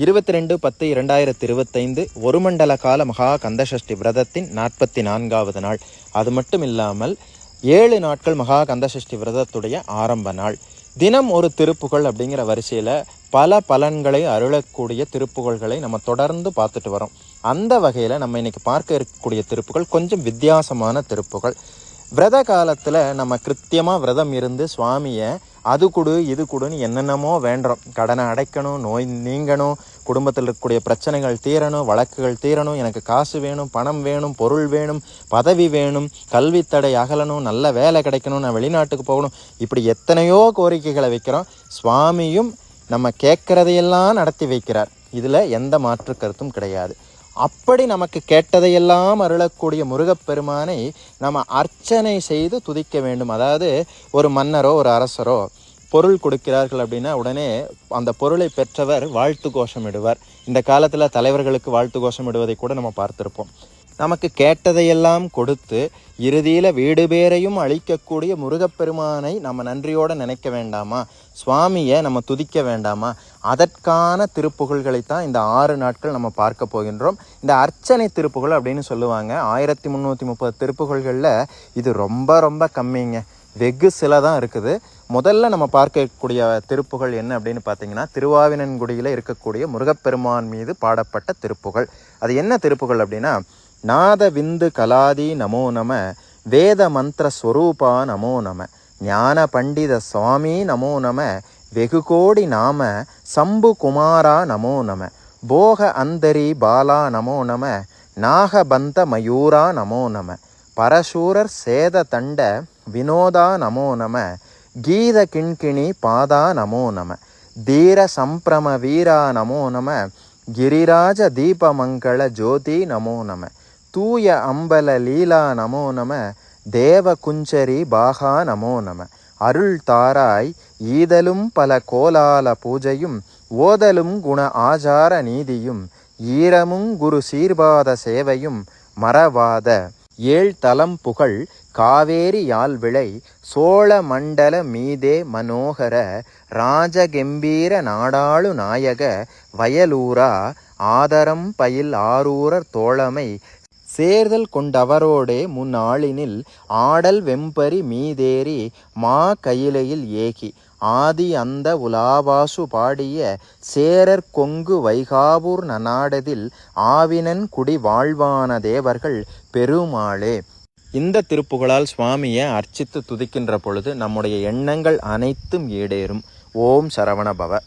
22/10/2025 ஒரு மண்டல கால மகா கந்தசஷ்டி விரதத்தின் 44வது நாள். அது மட்டும் இல்லாமல் 7 நாட்கள் மகா கந்தசஷ்டி விரதத்துடைய ஆரம்ப நாள். தினம் ஒரு திருப்புகழ் அப்படிங்கிற வரிசையில் பல பலன்களை அருளக்கூடிய திருப்புகழ்களை நம்ம தொடர்ந்து பார்த்துட்டு வரோம். அந்த வகையில் நம்ம இன்னைக்கு பார்க்க இருக்கக்கூடிய திருப்புகள் கொஞ்சம் வித்தியாசமான திருப்புகள். விரத காலத்தில் நம்ம கிருத்தியமாக விரதம் இருந்து சுவாமியை அது கொடு இது கொடுன்னு என்னென்னமோ வேண்டுறோம். கடனை அடைக்கணும், நோய் நீங்கணும், குடும்பத்தில் இருக்கக்கூடிய பிரச்சனைகள் தீரணும், வழக்குகள் தீரணும், எனக்கு காசு வேணும், பணம் வேணும், பொருள் வேணும், பதவி வேணும், கல்வித்தடை அகலணும், நல்ல வேலை கிடைக்கணும், நான் வெளிநாட்டுக்கு போகணும், இப்படி எத்தனையோ கோரிக்கைகளை வைக்கிறோம். சுவாமியும் நம்ம கேட்குறதையெல்லாம் நடத்தி வைக்கிறார். இதில் எந்த மாற்று கருத்தும் கிடையாது. அப்படி நமக்கு கேட்டதையெல்லாம் அருளக்கூடிய முருகப்பெருமானை நம்ம அர்ச்சனை செய்து துதிக்க வேண்டும். அதாவது ஒரு மன்னரோ ஒரு அரசரோ பொருள் கொடுக்கிறார்கள் அப்படின்னா உடனே அந்த பொருளை பெற்றவர் வாழ்த்து கோஷமிடுவார். இந்த காலத்தில் தலைவர்களுக்கு வாழ்த்து கோஷமிடுவதை கூட நம்ம பார்த்துருப்போம். நமக்கு கேட்டதையெல்லாம் கொடுத்து இறுதியில் வீடு பேரையும் அழிக்கக்கூடிய முருகப்பெருமானை நம்ம நன்றியோடு நினைக்க வேண்டாமா? சுவாமியை நம்ம துதிக்க வேண்டாமா? அதற்கான திருப்புகழ்களைத்தான் இந்த 6 நாட்கள் நம்ம பார்க்க போகின்றோம். இந்த அர்ச்சனை திருப்புகழ் அப்படின்னு சொல்லுவாங்க. 1330 திருப்புகழ்களில் இது ரொம்ப ரொம்ப கம்மிங்க, வெகு சில தான் இருக்குது. முதல்ல நம்ம பார்க்கக்கூடிய திருப்புகழ் என்ன அப்படின்னு பார்த்தீங்கன்னா, திருவாவினன்குடியில் இருக்கக்கூடிய முருகப்பெருமான் மீது பாடப்பட்ட திருப்புகழ். அது என்ன திருப்புகழ் அப்படின்னா, நாத விந்து கலாதி நமோ நம, வேத மந்திர ஸ்வரூபா நமோ நம, ஞான பண்டித சுவாமி நமோ நம, வெகு கோடி நாம சம்பு குமாரா நமோ நம, போக அந்தரி பாலா நமோ நம, நாகபந்த மயூரா நமோ நம, பரசூரர் சேத தண்ட வினோதா நமோ நம, கீத கிண்கிணி பாதா நமோ நம, தீர சம்பிரம வீரா நமோ நம, கிரிராஜ தீபமங்கள ஜோதி நமோ நம, தூய அம்பல லீலா நமோ நம, தேவ குஞ்சரி பாகா நமோ நம, அருள் தாராய் ஈதலும் பல கோலால பூஜையும் ஓதலும் குண ஆச்சார நீதியும் ஈரமும் குரு சீர்பாத சேவையும் மறவாத 7 தலம் புகழ் காவேரி யாழ்விளை சோழ மண்டல மீதே மனோகர ராஜகெம்பீர நாடாளு நாயக வயலூரா ஆதரம் பயில் ஆரூரர் தோழமை சேர்தல் கொண்டவரோடே முன்னாளினில் ஆடல் வெம்பரி மீதேறி மா கையிலையில் ஏகி ஆதி அந்த உலாவாசு பாடிய சேரர் கொங்கு வைகாவூர் நநாடதில் ஆவினன் குடி வாழ்வான தேவர்கள் பெருமாளே. இந்த திருப்புகழால் சுவாமியை அர்ச்சித்து துதிக்கின்ற பொழுது நம்முடைய எண்ணங்கள் அனைத்தும் ஈடேறும். ஓம் சரவண பவ.